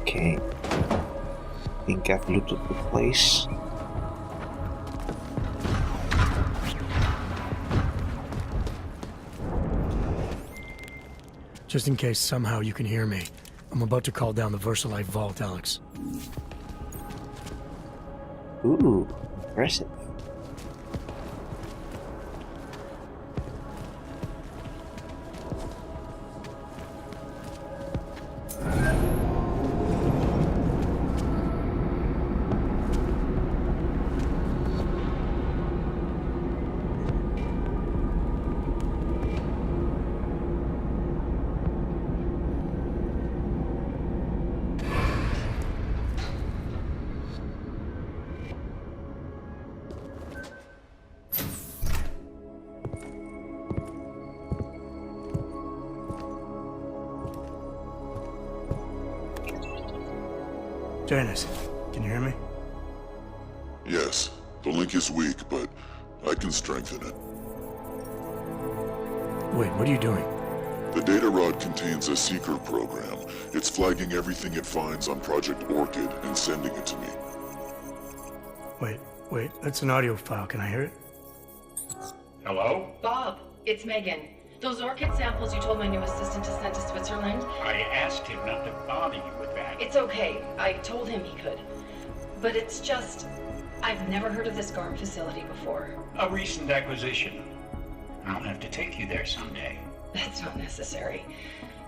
Okay. Think I've looted the place. Just in case somehow you can hear me, I'm about to call down the Versalite vault, Alex. Ooh, impressive. Janice, can you hear me? Yes, the link is weak, but I can strengthen it. Wait, what are you doing? The data rod contains a secret program. It's flagging everything it finds on Project Orchid and sending it to me. Wait, that's an audio file. Can I hear it? Hello? Bob, it's Megan. Those orchid samples you told my new assistant to send to Switzerland? I asked him not to bother you with that. It's okay. I told him he could. But it's just... I've never heard of this GARM facility before. A recent acquisition. I'll have to take you there someday. That's not necessary.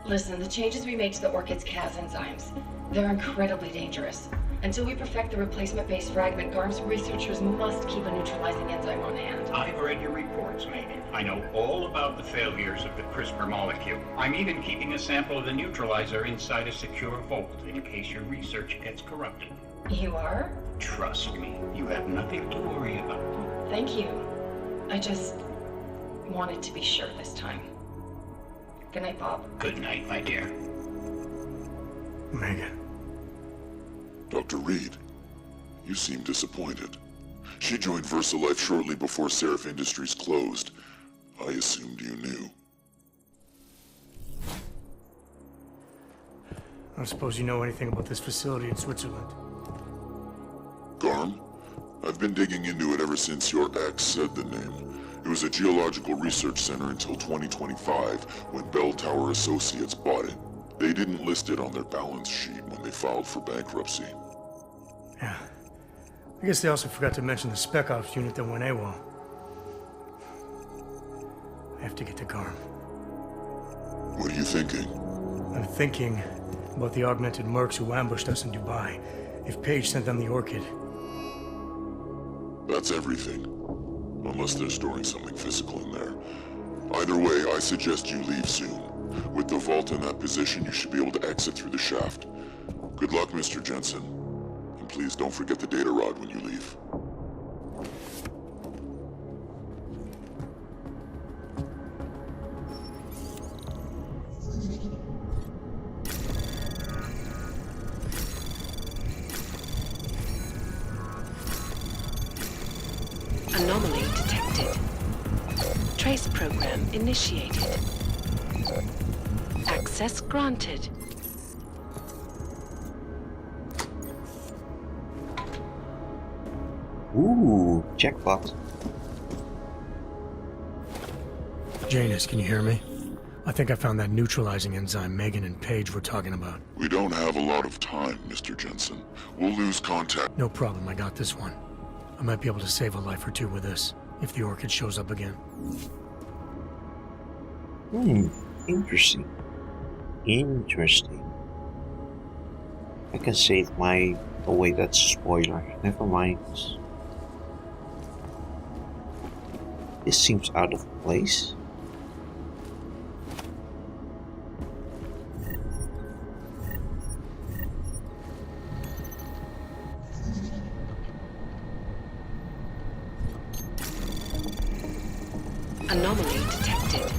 Listen, the changes we made to the orchid's Cas enzymes, they're incredibly dangerous. Until we perfect the replacement-based fragment, GARM's researchers must keep a neutralizing enzyme on hand. I've read your reports, Megan. I know all about the failures of the CRISPR molecule. I'm even keeping a sample of the neutralizer inside a secure vault in case your research gets corrupted. You are? Trust me, you have nothing to worry about. Thank you. I just wanted to be sure this time. Good night, Bob. Good night, my dear. Megan. Dr. Reed, you seem disappointed. She joined VersaLife shortly before Seraph Industries closed. I assumed you knew. I don't suppose you know anything about this facility in Switzerland. GARM? I've been digging into it ever since your ex said the name. It was a geological research center until 2025, when Bell Tower Associates bought it. They didn't list it on their balance sheet when they filed for bankruptcy. Yeah. I guess they also forgot to mention the Spec Ops unit that went AWOL. I have to get to GARM. What are you thinking? I'm thinking about the augmented mercs who ambushed us in Dubai. If Paige sent them the Orchid. That's everything. Unless they're storing something physical in there. Either way, I suggest you leave soon. With the vault in that position, you should be able to exit through the shaft. Good luck, Mr. Jensen. And please don't forget the data rod when you leave. Anomaly detected. Trace program initiated. Access granted. Ooh, jackpot. Janus, can you hear me? I think I found that neutralizing enzyme Megan and Paige were talking about. We don't have a lot of time, Mr. Jensen. We'll lose contact. No problem, I got this one. I might be able to save a life or two with this, if the Orchid shows up again. Interesting. Interesting. I can save my... Oh wait, that's a spoiler. Never mind. This seems out of place. Anomaly detected.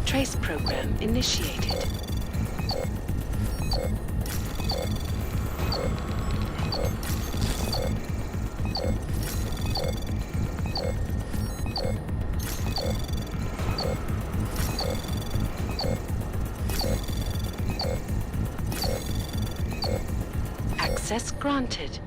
Trace program initiated. Access granted.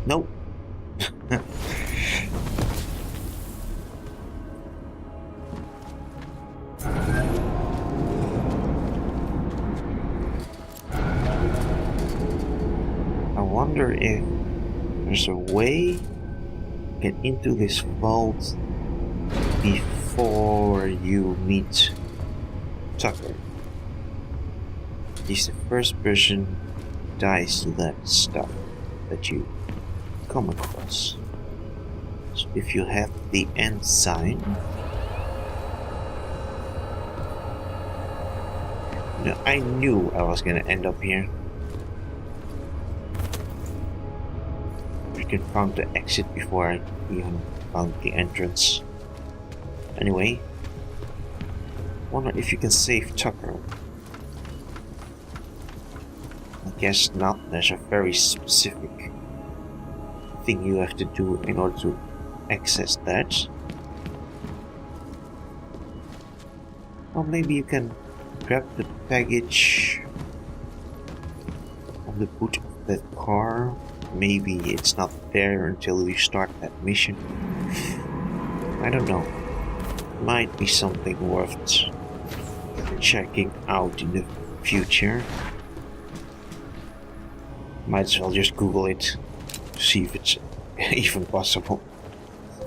Nope. I wonder if there's a way to get into this vault before you meet Tucker. He's the first person who dies to that stuff that you come across. So if you have the ensign, I knew I was gonna end up here. I can find the exit before I even found the entrance. Anyway, wonder if you can save Tucker. I guess not. There's a very specific thing you have to do in order to access that. Or maybe you can grab the baggage on the boot of that car. Maybe it's not there until you start that mission. I don't know. Might be something worth checking out in the future. Might as well just Google it to see if it's even possible.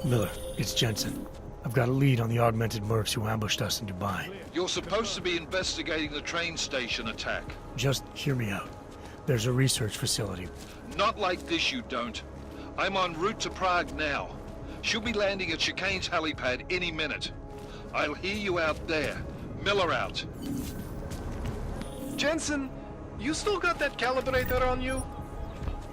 Miller, it's Jensen. I've got a lead on the augmented mercs who ambushed us in Dubai. You're supposed to be investigating the train station attack. Just hear me out. There's a research facility. Not like this, you don't. I'm en route to Prague now. She'll be landing at Chicane's helipad any minute. I'll hear you out there. Miller out. Jensen, you still got that calibrator on you?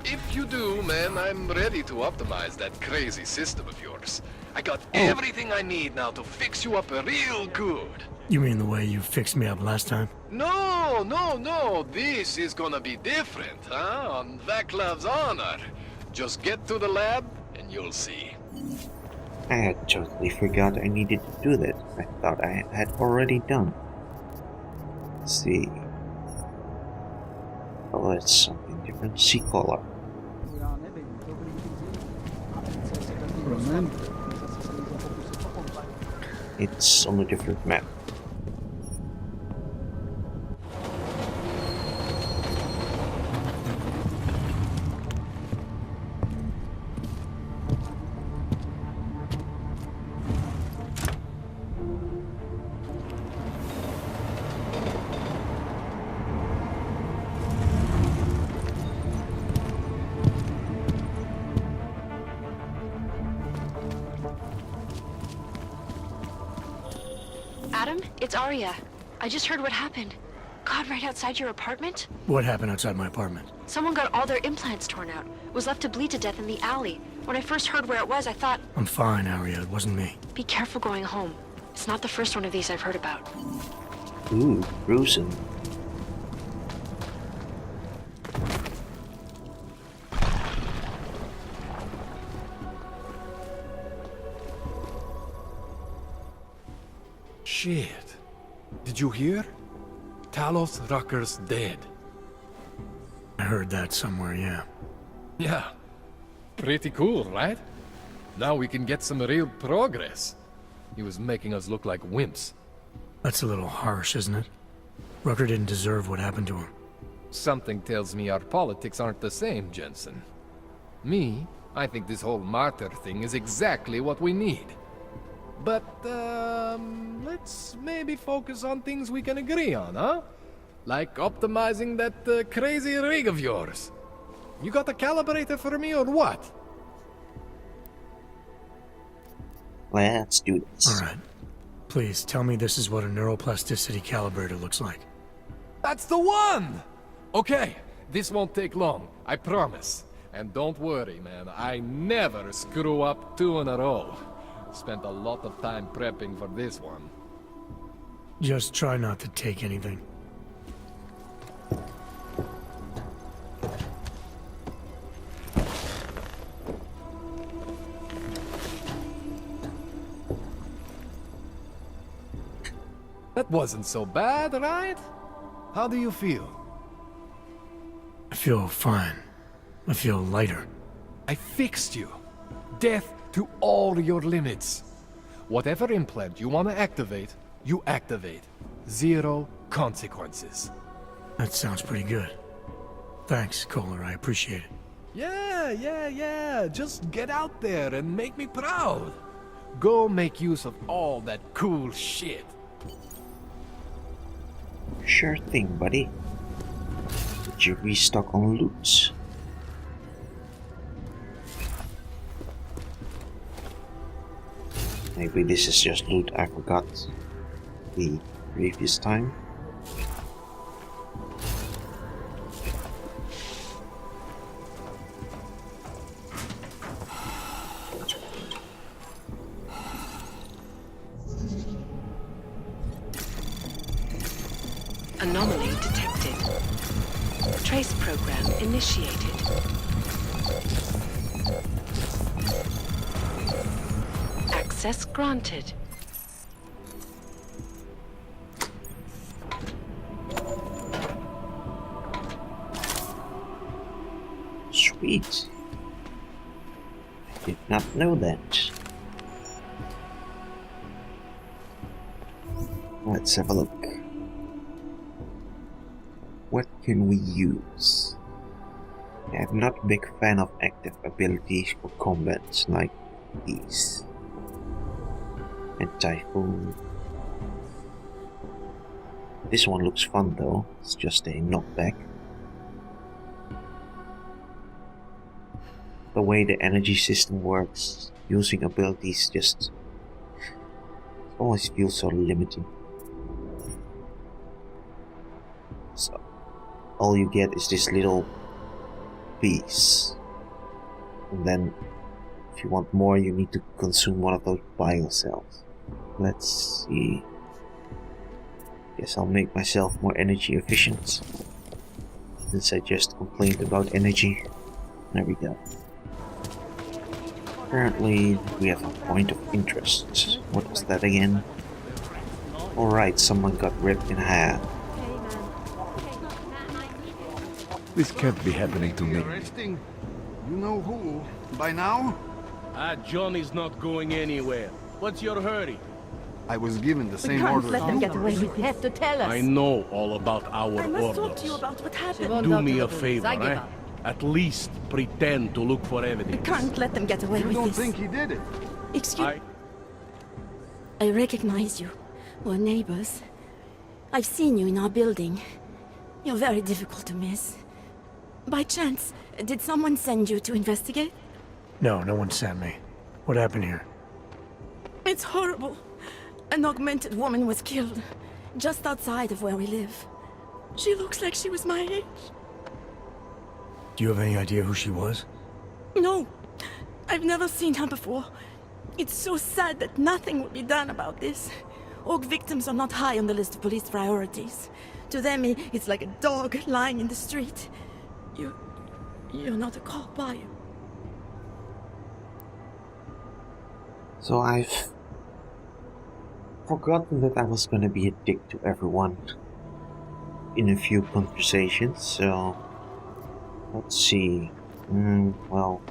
If you do, man, I'm ready to optimize that crazy system of yours. I got everything I need now to fix you up real good. You mean the way you fixed me up last time? No, no, no. This is gonna be different, huh? On Vaclav's honor. Just get to the lab and you'll see. I had totally forgot I needed to do that. I thought I had already done. Let's see. Oh, that's something different. C-collar. It's on a different map. Adam, it's Arya. I just heard what happened. God, right outside your apartment? What happened outside my apartment? Someone got all their implants torn out. Was left to bleed to death in the alley. When I first heard where it was, I thought... I'm fine, Arya. It wasn't me. Be careful going home. It's not the first one of these I've heard about. Ooh, gruesome. Shit. Did you hear? Talos Rucker's dead. I heard that somewhere, yeah. Yeah. Pretty cool, right? Now we can get some real progress. He was making us look like wimps. That's a little harsh, isn't it? Rucker didn't deserve what happened to him. Something tells me our politics aren't the same, Jensen. Me, I think this whole martyr thing is exactly what we need. But, let's maybe focus on things we can agree on, huh? Like optimizing that crazy rig of yours. You got a calibrator for me or what? Let's do this. Alright. Please, tell me this is what a neuroplasticity calibrator looks like. That's the one! Okay, this won't take long, I promise. And don't worry, man, I never screw up 2 in a row. Spent a lot of time prepping for this one. Just try not to take anything. That wasn't so bad, right? How do you feel? I feel fine. I feel lighter. I fixed you. Death to all your limits. Whatever implant you want to activate, you activate. 0 consequences. That sounds pretty good. Thanks, Kohler. I appreciate it. Yeah. Just get out there and make me proud. Go make use of all that cool shit. Sure thing, buddy. Did you restock on loot? Maybe this is just loot I forgot the previous time. Anomaly detected. Trace program initiated. Access granted. Sweet. I did not know that. Let's have a look. What can we use? I'm not a big fan of active abilities for combat like these. And Typhoon. This one looks fun though, it's just a knockback. The way the energy system works, using abilities just always feels so limiting. So all you get is this little piece, and then if you want more you need to consume one of those bio cells. Let's see. Guess I'll make myself more energy efficient, since I just complained about energy. There we go. Currently we have a point of interest. What was that again? Alright, someone got ripped in half. This can't be happening to me. Arresting? You know who? By now? Johnny's not going anywhere. What's your hurry? I was given the same order. Let them get away. You have to tell us. I know all about our I must orders. talk to you about what happened. Do me a favor, eh? At least pretend to look for evidence. We can't let them get away You with don't this. think he did it? Excuse. I recognize you. We're neighbors. I've seen you in our building. You're very difficult to miss. By chance, did someone send you to investigate? No, no one sent me. What happened here? It's horrible. An augmented woman was killed, just outside of where we live. She looks like she was my age. Do you have any idea who she was? No, I've never seen her before. It's so sad that nothing will be done about this. Orc victims are not high on the list of police priorities. To them, it's like a dog lying in the street. You're not a cop, are you? So I've forgotten that I was gonna be a dick to everyone in a few conversations, so let's see. Well,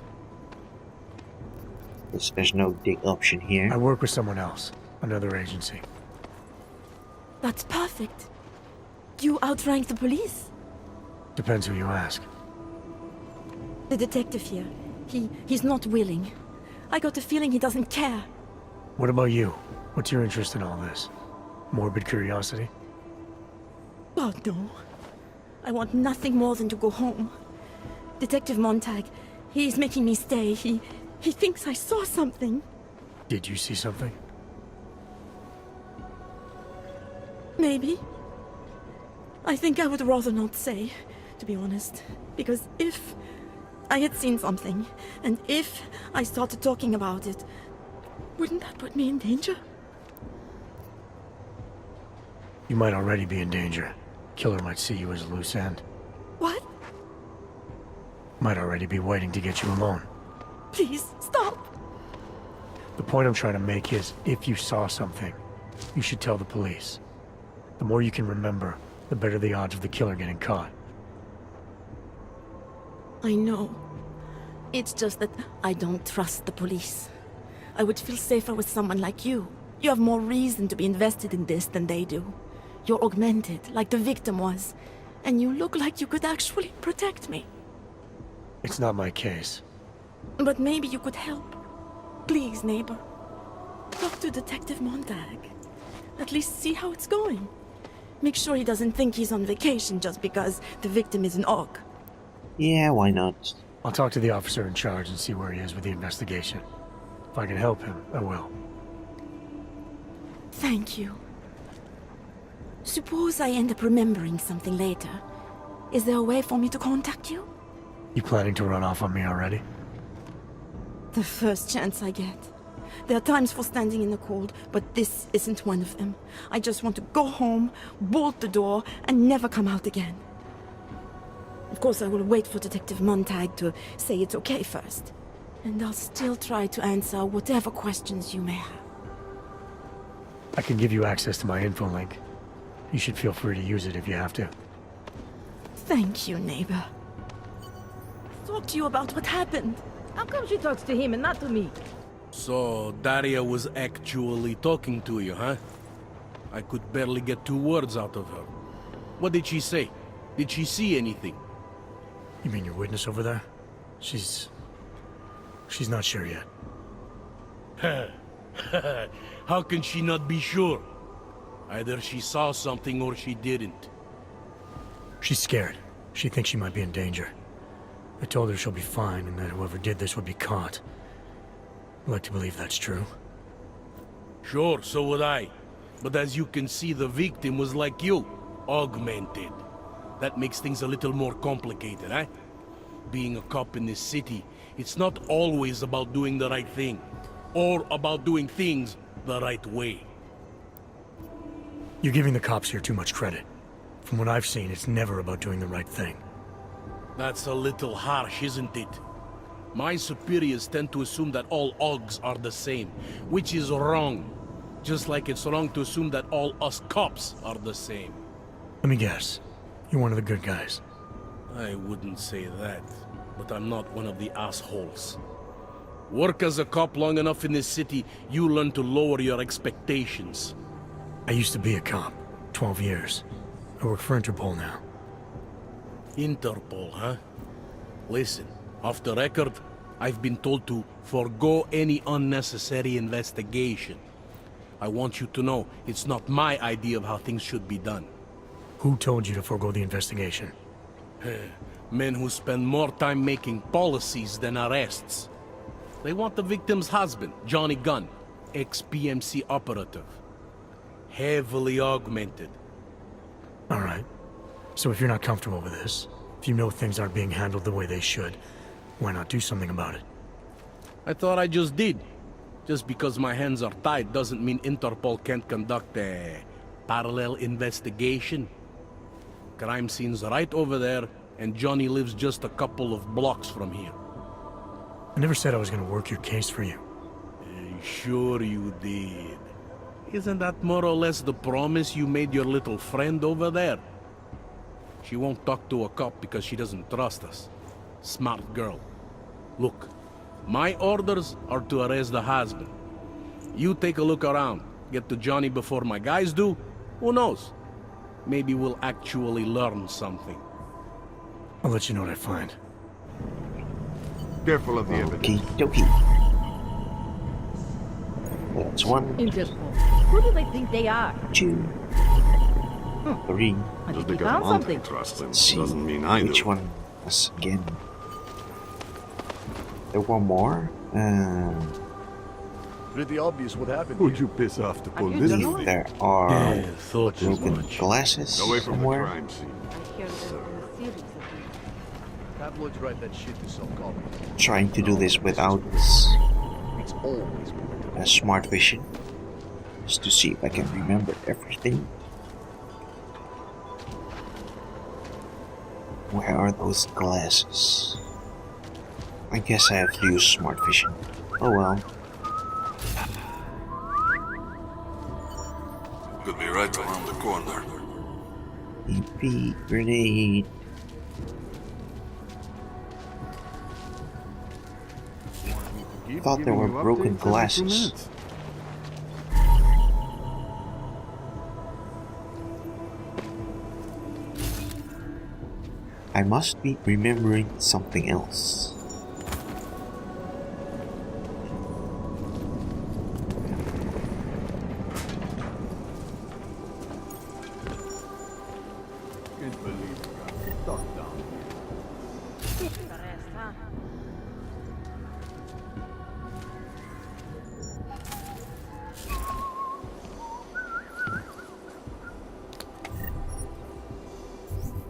guess there's no dick option here. I work with someone else, another agency. That's perfect. You outrank the police? Depends who you ask. The detective here, he's not willing. I got the feeling he doesn't care. What about you? What's your interest in all this? Morbid curiosity? Oh no. I want nothing more than to go home. Detective Montag, he's making me stay. He thinks I saw something. Did you see something? Maybe. I think I would rather not say, to be honest. Because if I had seen something, and if I started talking about it, wouldn't that put me in danger? You might already be in danger. Killer might see you as a loose end. What? Might already be waiting to get you alone. Please, stop! The point I'm trying to make is, if you saw something, you should tell the police. The more you can remember, the better the odds of the killer getting caught. I know. It's just that I don't trust the police. I would feel safer with someone like you. You have more reason to be invested in this than they do. You're augmented, like the victim was. And you look like you could actually protect me. It's not my case. But maybe you could help. Please, neighbor. Talk to Detective Montag. At least see how it's going. Make sure he doesn't think he's on vacation just because the victim is an Aug. Yeah, why not? I'll talk to the officer in charge and see where he is with the investigation. If I can help him, I will. Thank you. Suppose I end up remembering something later. Is there a way for me to contact you? You planning to run off on me already? The first chance I get. There are times for standing in the cold, but this isn't one of them. I just want to go home, bolt the door, and never come out again. Of course, I will wait for Detective Montag to say it's okay first. And I'll still try to answer whatever questions you may have. I can give you access to my info link. You should feel free to use it if you have to. Thank you, neighbor. Talk to you about what happened. How come she talks to him and not to me? So, Daria was actually talking to you, huh? I could barely get 2 words out of her. What did she say? Did she see anything? You mean your witness over there? She's not sure yet. How can she not be sure? Either she saw something or she didn't. She's scared. She thinks she might be in danger. I told her she'll be fine and that whoever did this would be caught. I'd like to believe that's true. Sure, so would I. But as you can see, the victim was like you, augmented. That makes things a little more complicated, eh? Being a cop in this city, it's not always about doing the right thing, or about doing things the right way. You're giving the cops here too much credit. From what I've seen, it's never about doing the right thing. That's a little harsh, isn't it? My superiors tend to assume that all Augs are the same, which is wrong. Just like it's wrong to assume that all us cops are the same. Let me guess. You're one of the good guys. I wouldn't say that, but I'm not one of the assholes. Work as a cop long enough in this city, you learn to lower your expectations. I used to be a cop. 12 years. I work for Interpol now. Interpol, huh? Listen, off the record, I've been told to forego any unnecessary investigation. I want you to know it's not my idea of how things should be done. Who told you to forego the investigation? Men who spend more time making policies than arrests. They want the victim's husband, Johnny Gunn, ex-PMC operative. Heavily augmented. All right. So if you're not comfortable with this, if you know things aren't being handled the way they should, why not do something about it? I thought I just did. Just because my hands are tied doesn't mean Interpol can't conduct a parallel investigation. Crime scene's right over there, and Johnny lives just a couple of blocks from here. I never said I was gonna work your case for you. Sure you did. Isn't that more or less the promise you made your little friend over there? She won't talk to a cop because she doesn't trust us. Smart girl. Look, my orders are to arrest the husband. You take a look around. Get to Johnny before my guys do. Who knows? Maybe we'll actually learn something. I'll let you know what I find. Careful of the evidence. Okie That's 1. Interpol. Who do they think they are? 2. 3. I Just think we because found Montag something. trusts them Let's see doesn't mean I which do. one is again. There one more. Pretty obvious what happened. Would you piss off the police? Believe there are Yeah, thought as broken much. glasses Away from the somewhere. crime scene. I hear there's been a series of these. Tabloids write that shit to sell copies. Trying to do this without It's always better. a smart vision, just to see if I can remember everything. Where are those glasses? I guess I have to use smart vision. Oh well. Could be right around the corner. EP grenade. Thought there were broken glasses. I must be remembering something else. Can't believe it. Stuck down here. The rest, huh?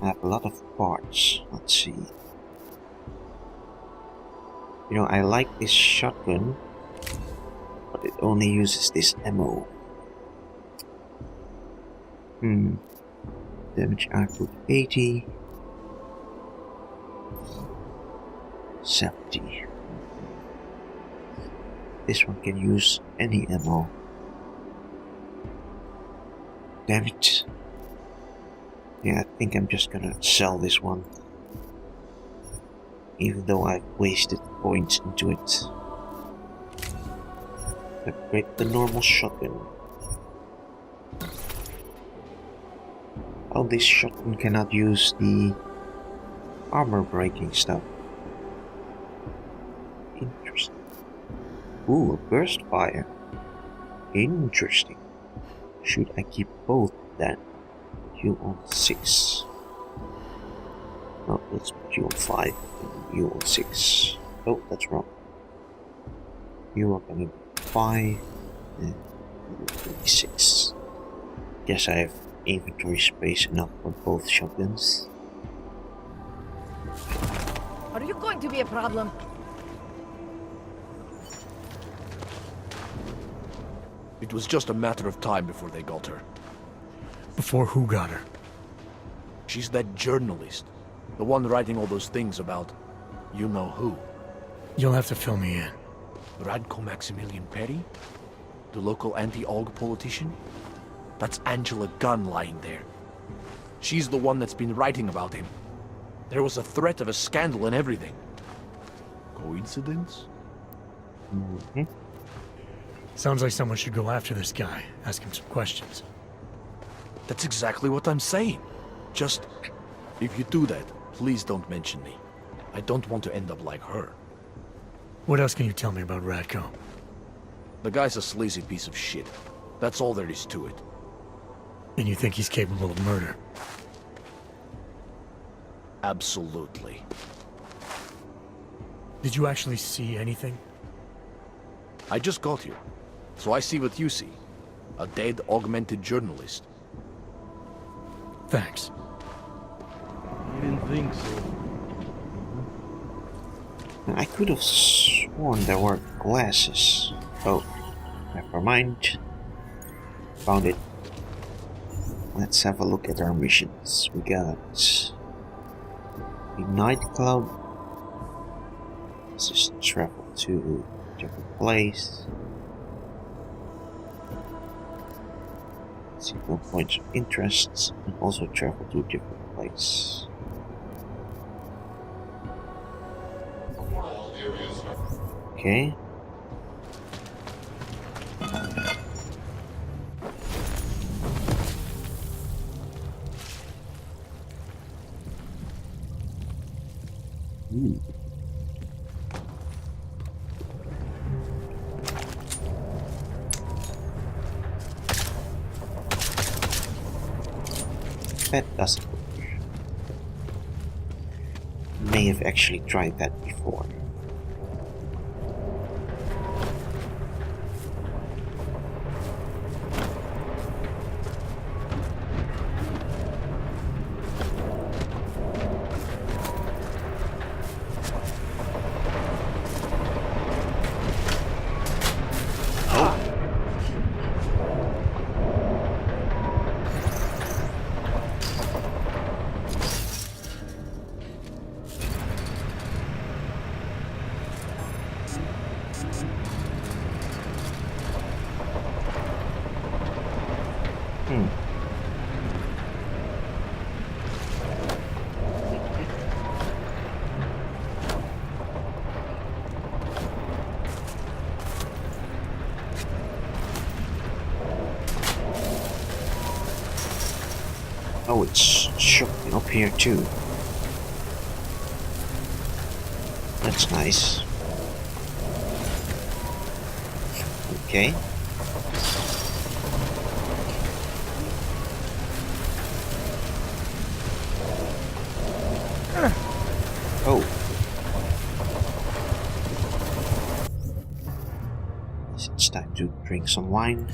I have a lot of parts. Let's see. You know, I like this shotgun, but it only uses this ammo. Damage output 80. 70. This one can use any ammo. Damn it. Yeah, I think I'm just gonna sell this one. Even though I've wasted points into it. Upgrade the normal shotgun. Oh, this shotgun cannot use the armor breaking stuff. Interesting. Ooh, a burst fire. Interesting. Should I keep both then? You on 6. No, let's put you on 5 and you on 6. Oh, that's wrong. You are gonna be 5 and you will be 6. Guess I have inventory space enough for both shotguns. Are you going to be a problem? It was just a matter of time before they got her. Before who got her? She's that journalist. The one writing all those things about you know who. You'll have to fill me in. Radko Maximilian Perry? The local anti-AUG politician? That's Angela Gunn lying there. She's the one that's been writing about him. There was a threat of a scandal and everything. Coincidence? Sounds like someone should go after this guy, ask him some questions. That's exactly what I'm saying. Just, if you do that, please don't mention me. I don't want to end up like her. What else can you tell me about Radko? The guy's a sleazy piece of shit. That's all there is to it. And you think he's capable of murder? Absolutely. Did you actually see anything? I just got here, so I see what you see. A dead, augmented journalist. Thanks. I didn't think so. I could have sworn there were glasses. Oh, never mind. Found it. Let's have a look at our missions. We got a nightclub. Let's just travel to a different place. Signal points of interest and also travel to a different place. Okay. Ooh. That doesn't work. May have actually tried that before. Hmm. Oh, it's shocking up here too. That's nice. Okay. Oh. It's time to drink some wine.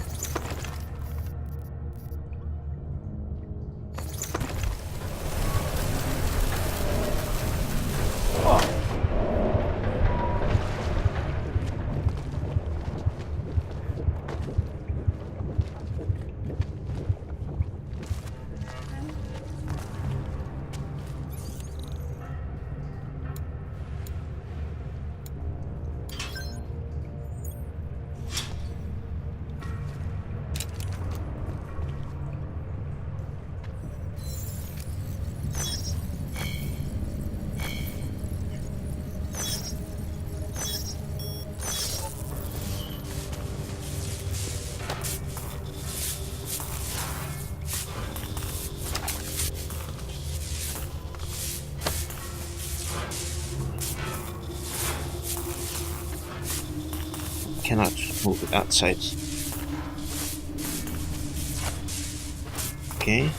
Cannot move it outside. Okay.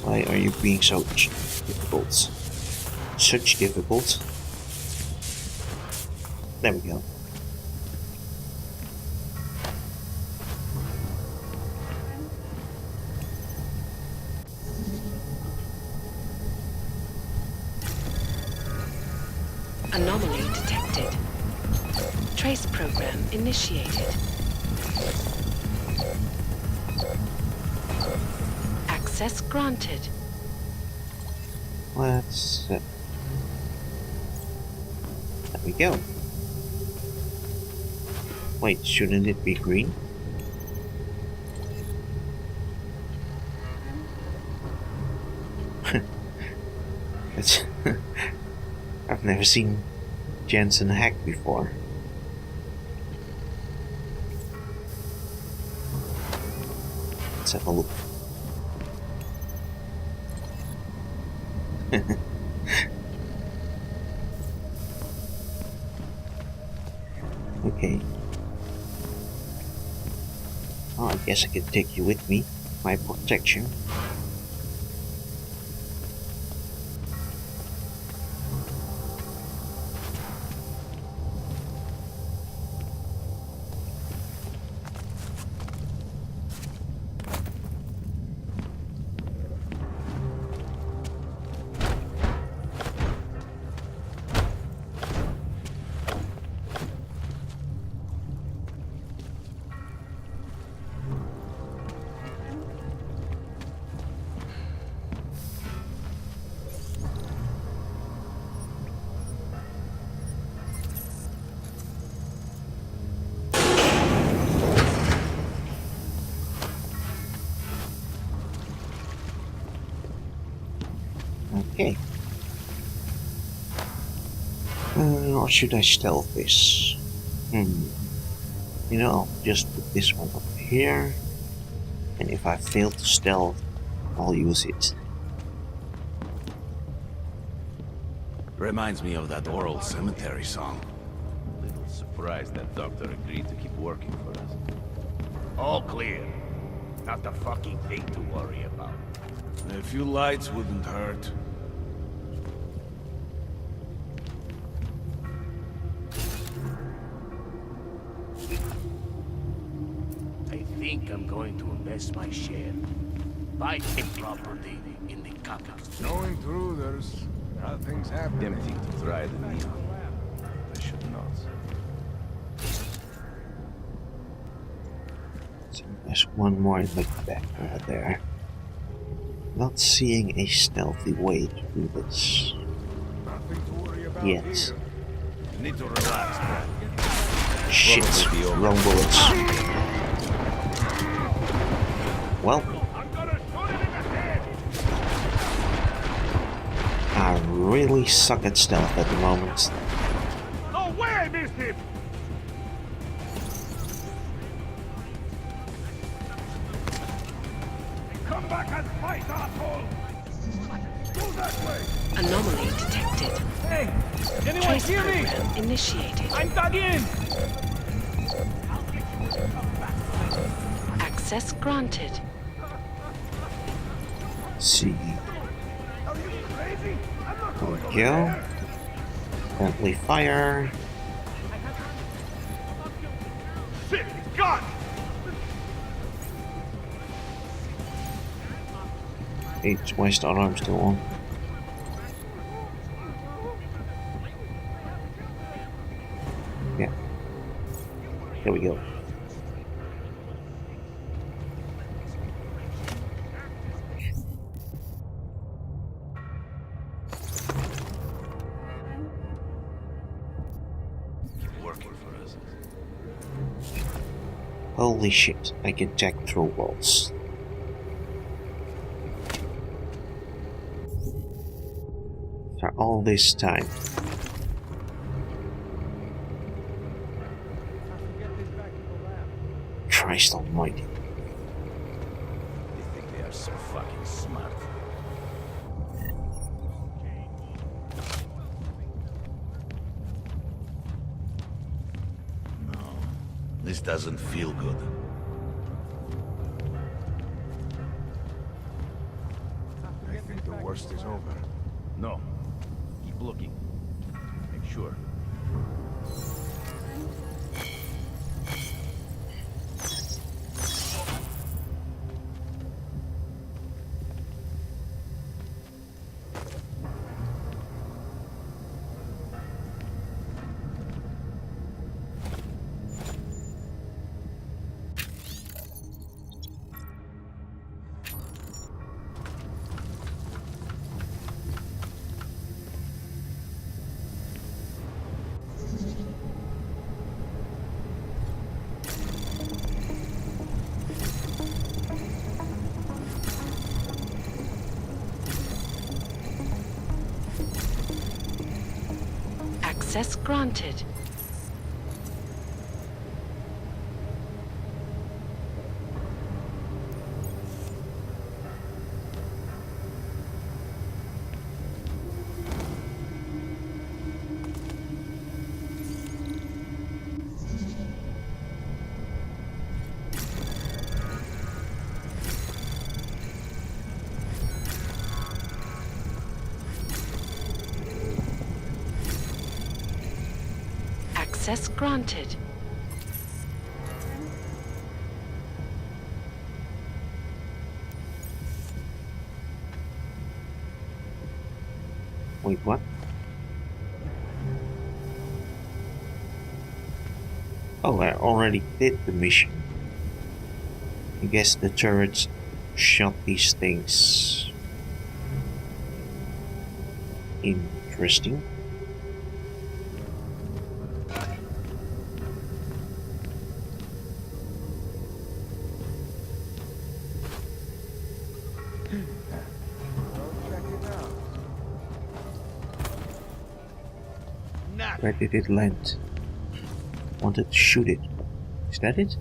Why are you being so difficult? Such difficult. There we go. Anomaly detected. Trace program initiated. Access granted. Let's... there we go. Wait, shouldn't it be green? It's I've never seen Jensen hack before. Let's have a look. Okay. Well, I guess I could take you with me. My protection. Okay. Or should I stealth this? You know, I'll just put this one up here. And if I fail to stealth, I'll use it. Reminds me of that oral cemetery song. Little surprised that doctor agreed to keep working for us. All clear. Not a fucking thing to worry about. A few lights wouldn't hurt. I think I'm going to invest my share. Buy a property in the capital. Going through, there are things happening. Tempting to try the neon. I should not. So there's one more in the back over there. Not seeing a stealthy way to do this. Nothing to worry about yet. Here. You need to relax, man. Shit, wrong bullets. Well, I really suck at stealth at the moment. No way I missed him! Come back and fight, asshole! Go that way! Anomaly detected. Hey! Anyone Trace hear me? program initiated. I'm dug in! Access granted. See. Are you crazy? I'm not going There we go. Friendly fire. Shit, he's gone! It's waste alarm still on. Yeah. There we go. Working for us. Holy shit, I can jack through walls. For all this time. Christ almighty. They think they are so fucking smart. No, this doesn't feel good. I think the worst is over. No. Keep looking. Make sure. Access granted. Access granted. Wait, what? Oh, I already did the mission. I guess the turrets shot these things. Interesting. Where did it land? Wanted to shoot it. Is that it?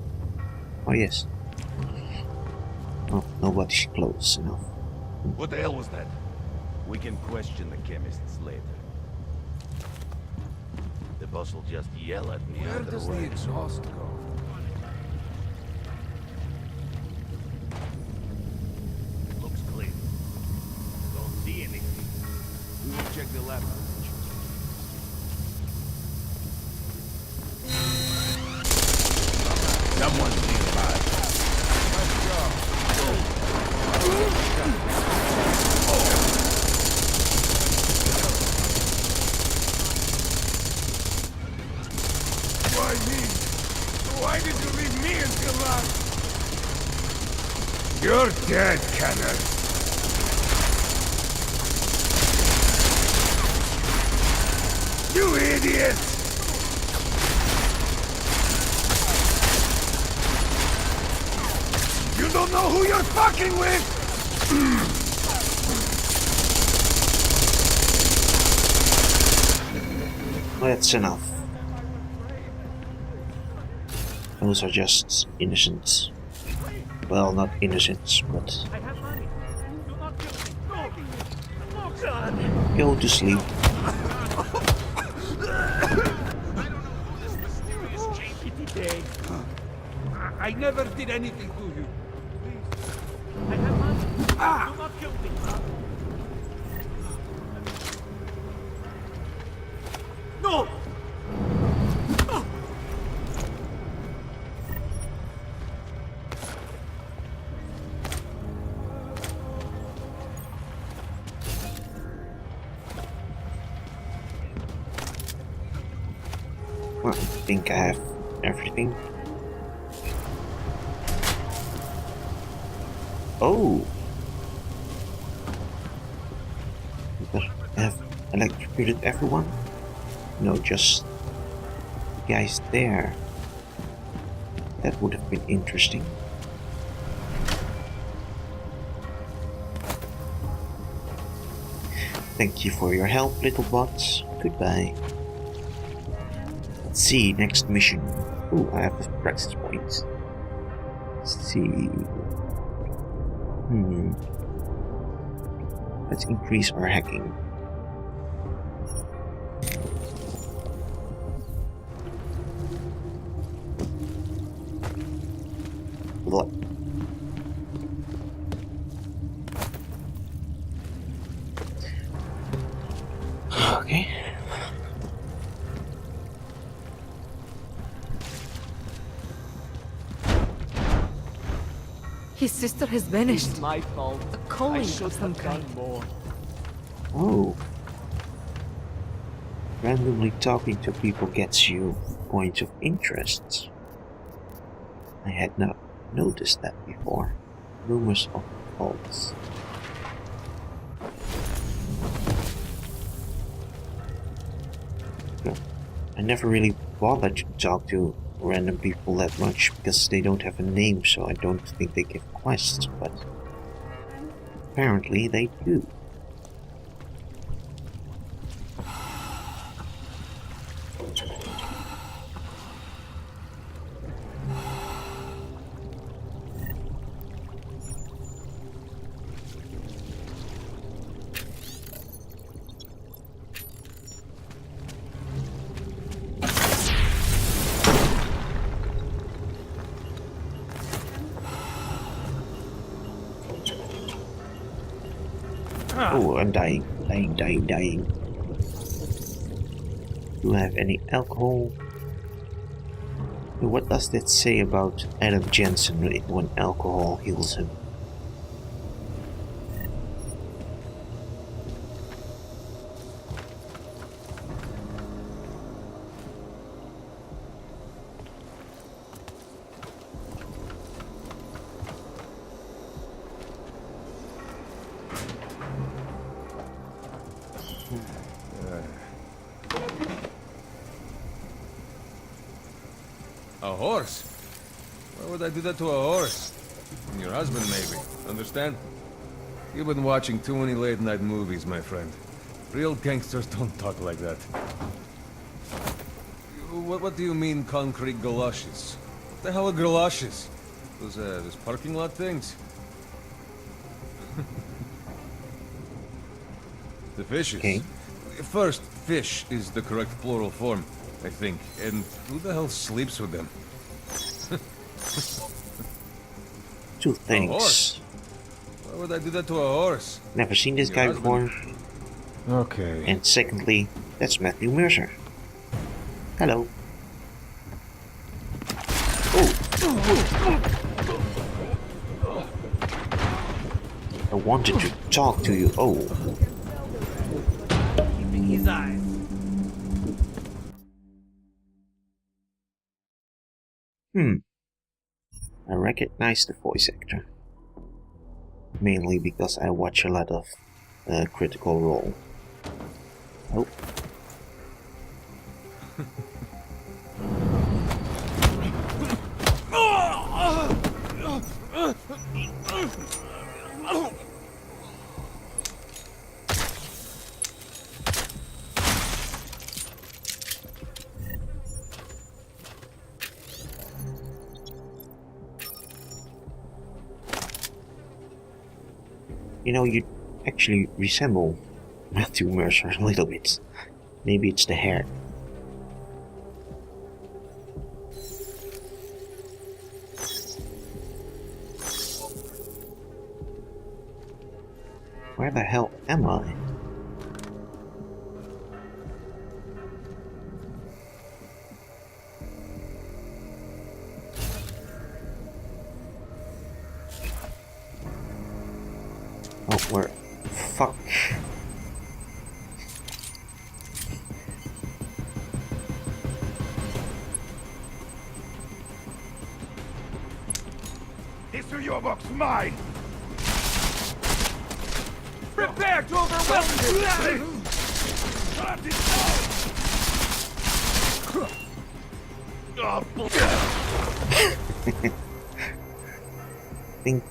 Oh yes. Oh, nobody's close enough. What the hell was that? We can question the chemists later. The boss will just yell at me. Where does the exhaust go? Looks clean. Don't see anything. We will check the lab. Someone's nearby. Let's go. Why me? Why did you leave me until last? You're dead, Kenner. You idiot! You don't don't know who you're fucking with! That's enough. Those are just innocents. Well, not innocents, but... Go to sleep. I never did anything to you. Please. I have money. Do not kill me. No! Well, I think I have everything. Oh! But I have electrocuted everyone? No, just the guys there. That would have been interesting. Thank you for your help, little bots. Goodbye. Let's see, next mission. Ooh, I have a practice point. Let's see. Let's increase our hacking. What? Okay. His sister has vanished. It's my fault. A calling I of should some have done kind. more. Oh. Randomly talking to people gets you points of interest. I had not noticed that before. Rumors of faults. I never really bothered to talk to random people that much because they don't have a name, so I don't think they give quests, but apparently they do. Oh, I'm dying. Dying. Do I have any alcohol? What does that say about Adam Jensen when alcohol heals him? A horse? Why would I do that to a horse? Your husband, maybe. Understand? You've been watching too many late-night movies, my friend. Real gangsters don't talk like that. What do you mean, concrete galoshes? What the hell are galoshes? Those parking lot things? The fishes. Okay. First, fish is the correct plural form, I think. And who the hell sleeps with them? Two A things. horse? Why would I do that to a horse? Never seen this Your guy husband. before. Okay. And secondly, that's Matthew Mercer. Hello. I wanted to talk to you. Oh. Keeping his eyes. I recognize the voice actor. Mainly because I watch a lot of Critical Role. Oh. You know, you actually resemble Matthew Mercer a little bit. Maybe it's the hair. Where the hell am I? Oh, where? Fuck. Issue your box mine! Prepare to overwhelm him! I think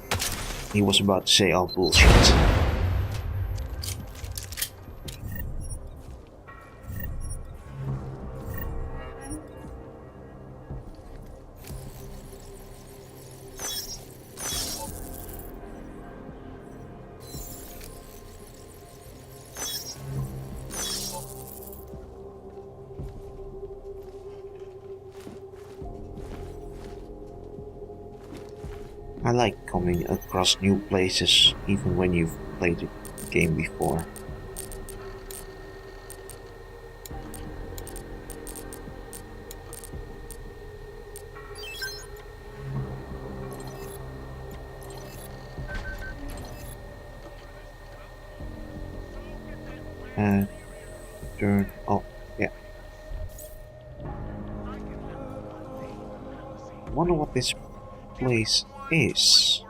he was about to say, "Oh, bullshit." I like coming across new places even when you've played the game before. Turn. Oh, yeah. Wonder what this place is.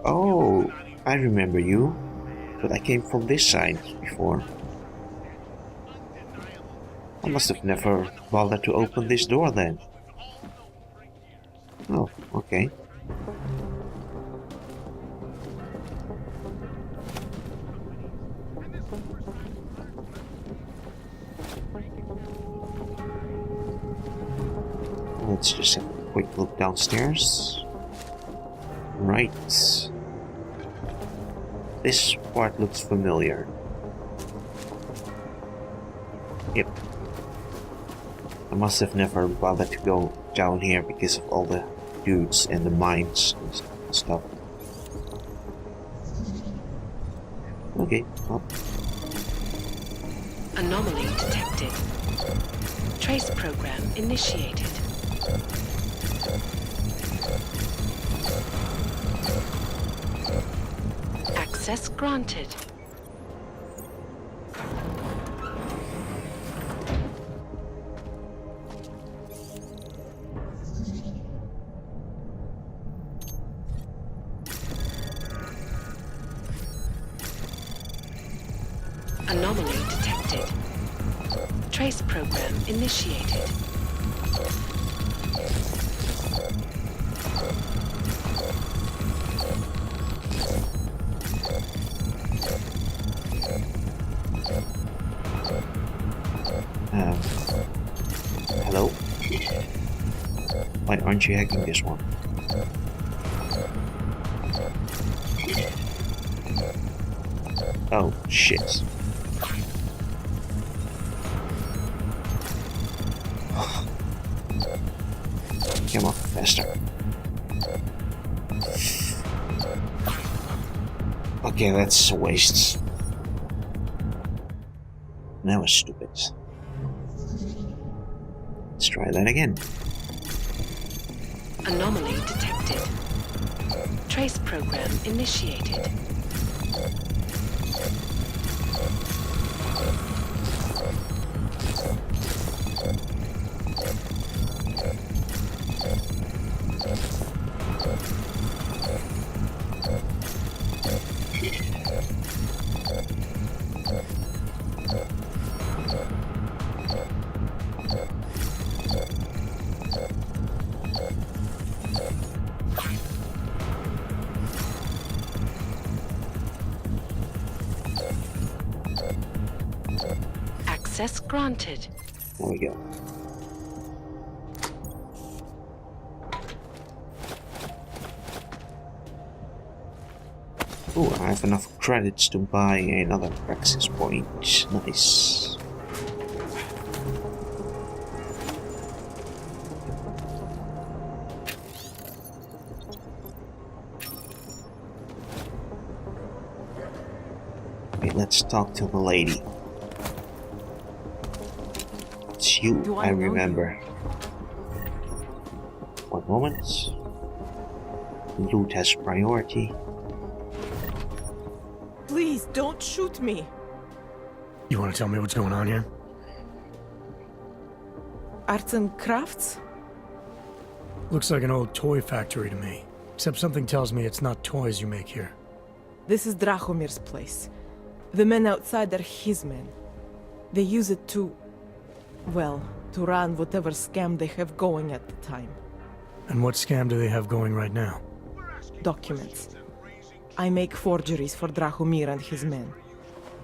Oh, I remember you, but I came from this side before. I must have never bothered to open this door then. Oh, okay. Let's just have a quick look downstairs. Right. This part looks familiar. Yep. I must have never bothered to go down here because of all the dudes and the mines and stuff. Okay, well. Anomaly detected. Trace program initiated. Access granted. Anomaly detected. Trace program initiated. Hello? Why aren't you hacking this one? Oh, shit. Come on, faster. Okay, that's a waste. That was stupid. Let's try that again. Anomaly detected. Trace program initiated. Access granted. There we go. Oh, I have enough credits to buy another access point. Nice. Okay, let's talk to the lady. It's you, I remember. One moment. Loot has priority. Please, don't shoot me. You want to tell me what's going on here? Arts and crafts? Looks like an old toy factory to me. Except something tells me it's not toys you make here. This is Drahomir's place. The men outside are his men. They use it to... well, to run whatever scam they have going at the time. And what scam do they have going right now? Documents. I make forgeries for Drahomir and his men.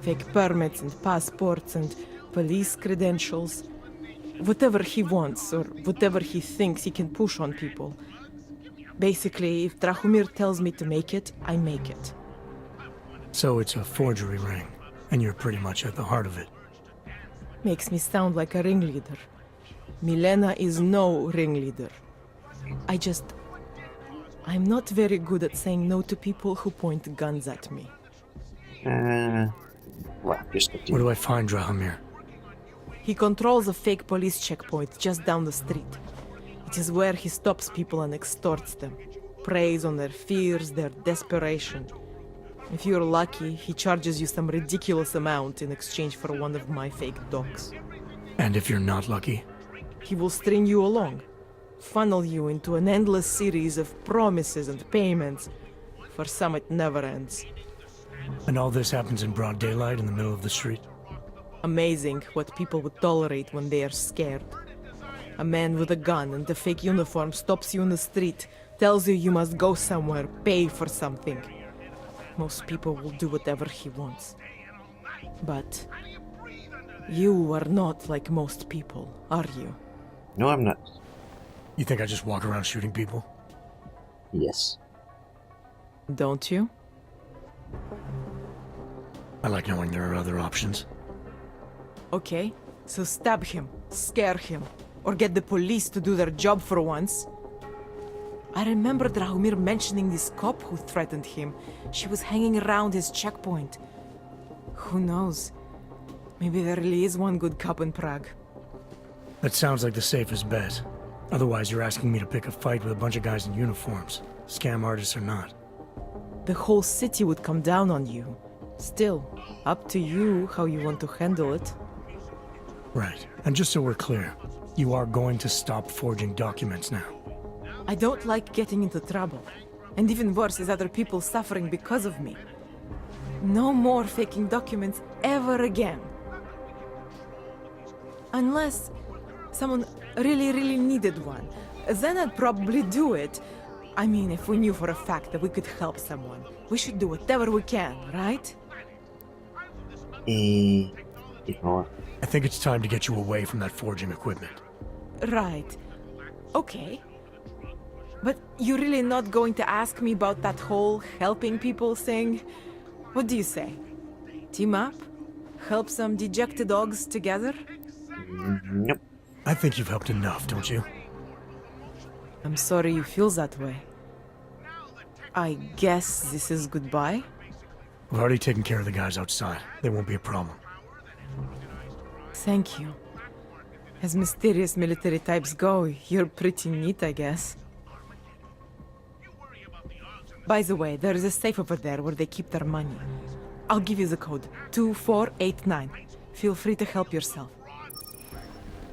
Fake permits and passports and police credentials. Whatever he wants, or whatever he thinks he can push on people. Basically, if Drahomir tells me to make it, I make it. So it's a forgery ring, and you're pretty much at the heart of it. Makes me sound like a ringleader. Milena is no ringleader. I'm not very good at saying no to people who point guns at me. Well, just a Where do I find Drahomir? He controls a fake police checkpoint just down the street. It is where he stops people and extorts them. Preys on their fears, their desperation. If you're lucky, he charges you some ridiculous amount in exchange for one of my fake dogs. And if you're not lucky? He will string you along. Funnel you into an endless series of promises and payments. For some, it never ends. And all this happens in broad daylight in the middle of the street? Amazing what people would tolerate when they are scared. A man with a gun and a fake uniform stops you in the street, tells you you must go somewhere, pay for something. Most people will do whatever he wants. But you are not like most people, are you? No, I'm not. You think I just walk around shooting people? Yes. Don't you? I like knowing there are other options. Okay, so stab him, scare him, or get the police to do their job for once. I remember Drahomir mentioning this cop who threatened him. She was hanging around his checkpoint. Who knows? Maybe there really is one good cop in Prague. That sounds like the safest bet. Otherwise, you're asking me to pick a fight with a bunch of guys in uniforms, scam artists or not. The whole city would come down on you. Still, up to you how you want to handle it. Right. And just so we're clear, you are going to stop forging documents now. I don't like getting into trouble. And even worse is other people suffering because of me. No more faking documents ever again. Unless someone really needed one. Then I'd probably do it. I mean, if we knew for a fact that we could help someone. We should do whatever we can, right? Ignore. I think it's time to get you away from that forging equipment. Right. Okay. But you're really not going to ask me about that whole helping people thing? What do you say? Team up? Help some dejected dogs together? Nope. I think you've helped enough, don't you? I'm sorry you feel that way. I guess this is goodbye? We've already taken care of the guys outside. They won't be a problem. Thank you. As mysterious military types go, you're pretty neat, I guess. By the way, there is a safe over there where they keep their money. I'll give you the code. 2489. Feel free to help yourself.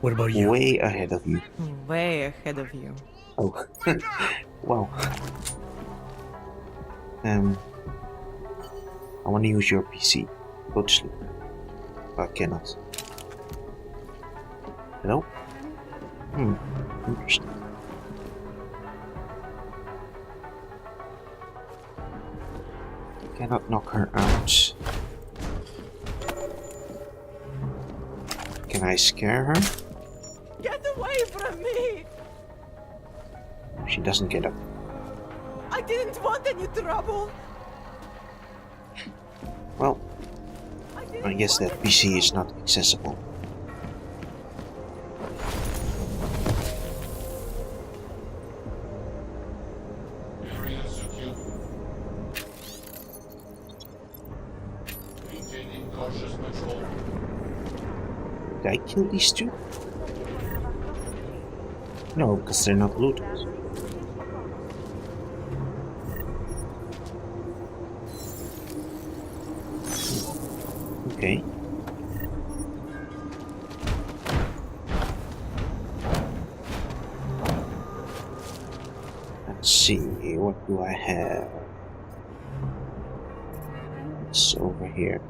What about you? Way ahead of you. Way ahead of you. Oh. Wow. I want to use your PC. Go to sleep. I cannot. Hello? Interesting. Cannot knock her out. I scare her? Get away from me! She doesn't get up. I didn't want any trouble. Well, I guess that PC is not accessible. Did I kill these two? No, because they're not looted. Okay. Let's see, what do I have? It's over here.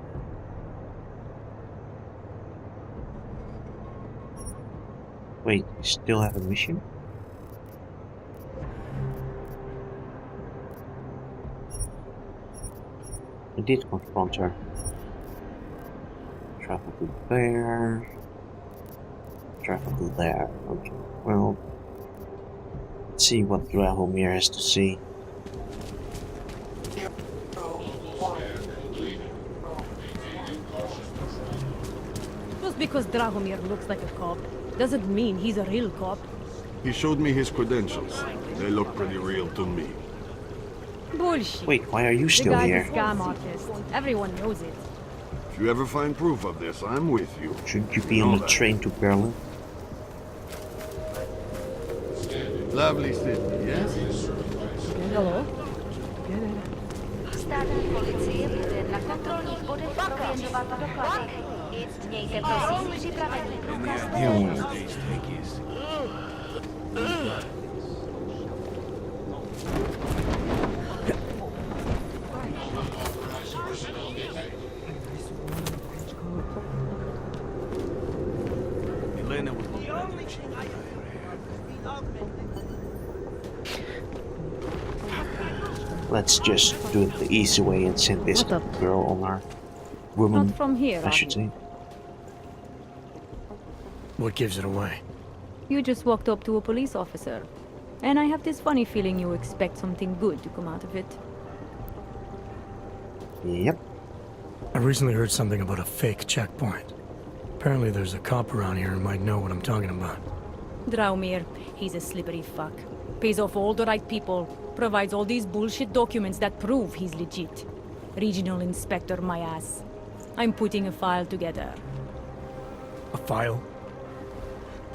Wait, you still have a mission? I did confront her. Travel to there. Travel to there. Okay, well, let's see what Drahomir has to say. Just because Drahomir looks like a cop doesn't mean he's a real cop. He showed me his credentials. They look pretty real to me. Bullshit. Wait, why are you still the guy's here? a scam artist. Everyone knows it. If you ever find proof of this, I'm with you. Shouldn't you be on the train to Berlin? Lovely city, yes? Hello? Státní policie bude na kontrolních bodech prověřovat doklady. Mějte prosím připravený průkaz. Let's just do it the easy way and send this girl on our woman, Not from here, I should say. What gives it away? You just walked up to a police officer. And I have this funny feeling you expect something good to come out of it. Yep. I recently heard something about a fake checkpoint. Apparently there's a cop around here who might know what I'm talking about. Drahomir, he's a slippery fuck. Pays off all the right people. Provides all these bullshit documents that prove he's legit. Regional Inspector, my ass. I'm putting a file together. A file?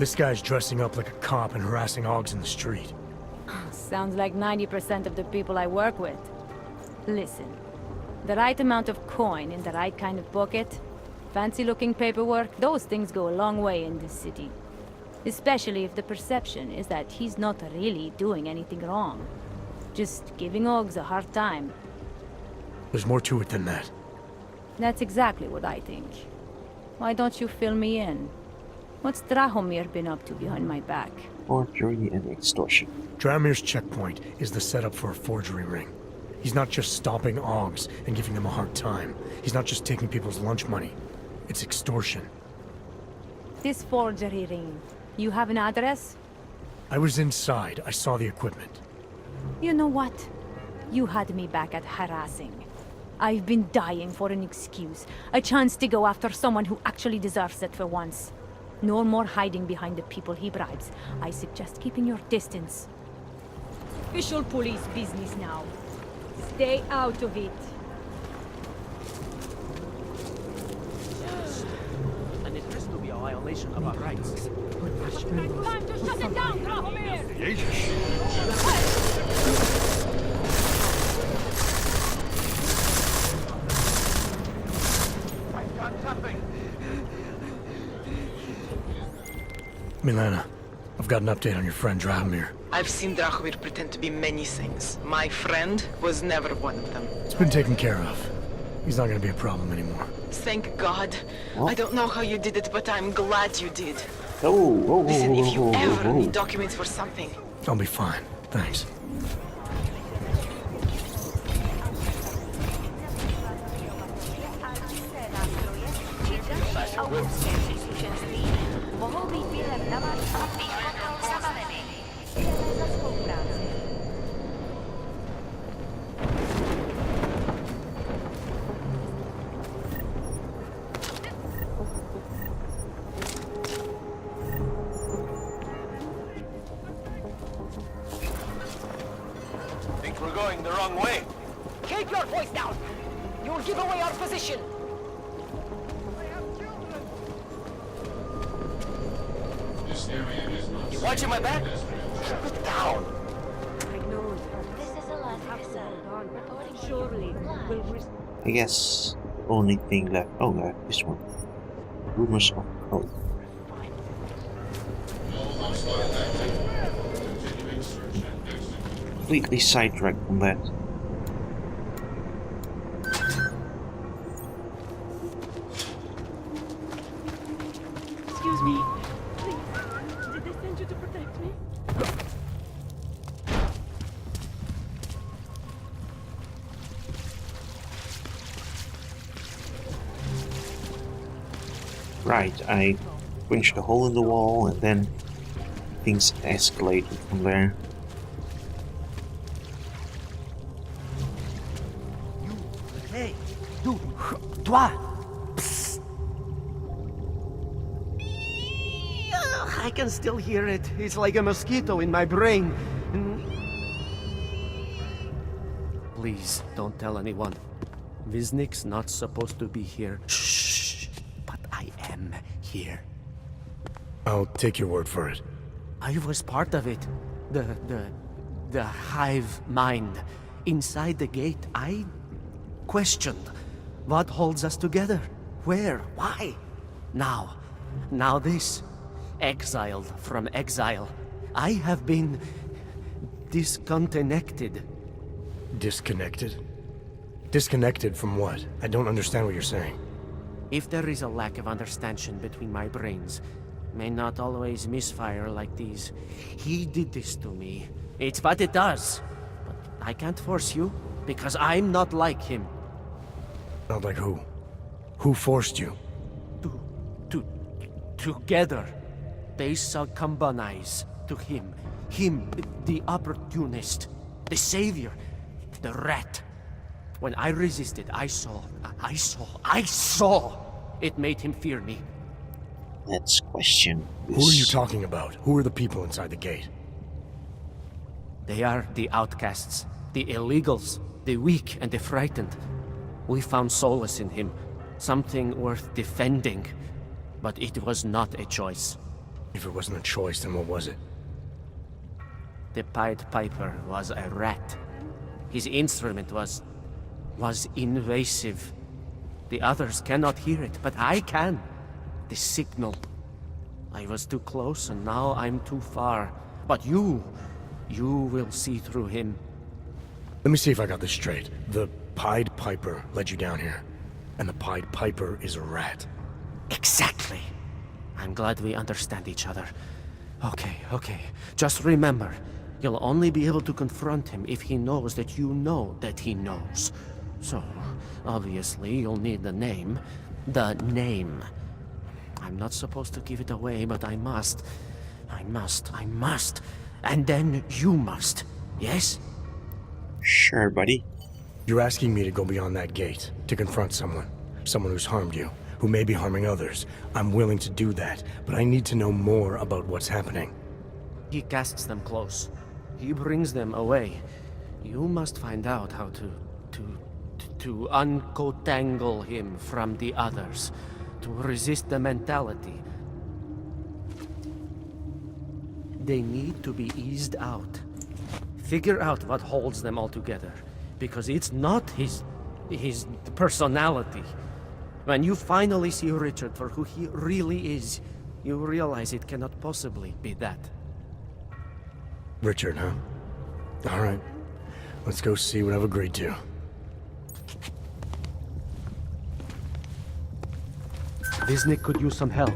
This guy's dressing up like a cop and harassing hogs in the street. Sounds like 90% of the people I work with. Listen, the right amount of coin in the right kind of pocket, fancy-looking paperwork, those things go a long way in this city. Especially if the perception is that he's not really doing anything wrong. Just giving Oggs a hard time. There's more to it than that. That's exactly what I think. Why don't you fill me in? What's Drahomir been up to behind my back? Forgery and extortion. Drahomir's checkpoint is the setup for a forgery ring. He's not just stopping Oggs and giving them a hard time. He's not just taking people's lunch money. It's extortion. This forgery ring, you have an address? I was inside. I saw the equipment. You know what? You had me back at harassing. I've been dying for an excuse. A chance to go after someone who actually deserves it for once. No more hiding behind the people he bribes. I suggest keeping your distance. Official police business now. Stay out of it. And it has to be a violation of our rights. Time to shut it down, Drahomir! Milena, I've got an update on your friend Drahomir. I've seen Drahomir pretend to be many things. My friend was never one of them. It's been taken care of. He's not gonna be a problem anymore. Thank God. Oh. I don't know how you did it, but I'm glad you did. Oh, Listen, if you ever need documents for something... I'll be fine. Thanks. Augustskie przyzwyczajstwie Mohou být během navázkových kontrol zabaleny. Děkujeme za spolupráci. Think we're going the wrong way. Keep your voice down! You'll give away our position! You watching my back? Keep it down! This is Alaska. Reporting surely will I guess the only thing left. Oh, this one. Rumors of code. Completely sidetracked from that. Excuse me. Please. Did they send you to protect me? Right, I punched a hole in the wall and then things escalated from there. Hey, you, toi! Psst. I can still hear it. It's like a mosquito in my brain. Please, don't tell anyone. Viznik's not supposed to be here. Shh! But I am here. I'll take your word for it. I was part of it. The hive mind. Inside the gate, I questioned what holds us together. Where? Why? Now this. Exiled from exile. I have been disconnected. Disconnected? Disconnected from what? I don't understand what you're saying. If there is a lack of understanding between my brains, may not always misfire like these. He did this to me. It's what it does. But I can't force you, because I'm not like him. Not like who? Who forced you? Together, they succumbanize to him. Him, the opportunist, the savior, the rat. When I resisted, I saw. It made him fear me. Let's question this. Who are you talking about? Who are the people inside the gate? They are the outcasts, the illegals, the weak and the frightened. We found solace in him, something worth defending. But it was not a choice. If it wasn't a choice, then what was it? The Pied Piper was a rat. His instrument was invasive. The others cannot hear it, but I can. The signal. I was too close and now I'm too far. But you will see through him. Let me see if I got this straight. The Pied Piper led you down here. And the Pied Piper is a rat. Exactly. I'm glad we understand each other. Okay. Just remember, you'll only be able to confront him if he knows that you know that he knows. So, obviously, you'll need the name. The name. I'm not supposed to give it away, but I must. And then you must. Yes? Sure, buddy. You're asking me to go beyond that gate, to confront someone. Someone who's harmed you, who may be harming others. I'm willing to do that, but I need to know more about what's happening. He casts them close. He brings them away. You must find out how to uncotangle him from the others. To resist the mentality. They need to be eased out. Figure out what holds them all together. Because it's not his personality. When you finally see Richard for who he really is, you realize it cannot possibly be that. Richard, huh? All right. Let's go see what I've agreed to. Viznik could use some help.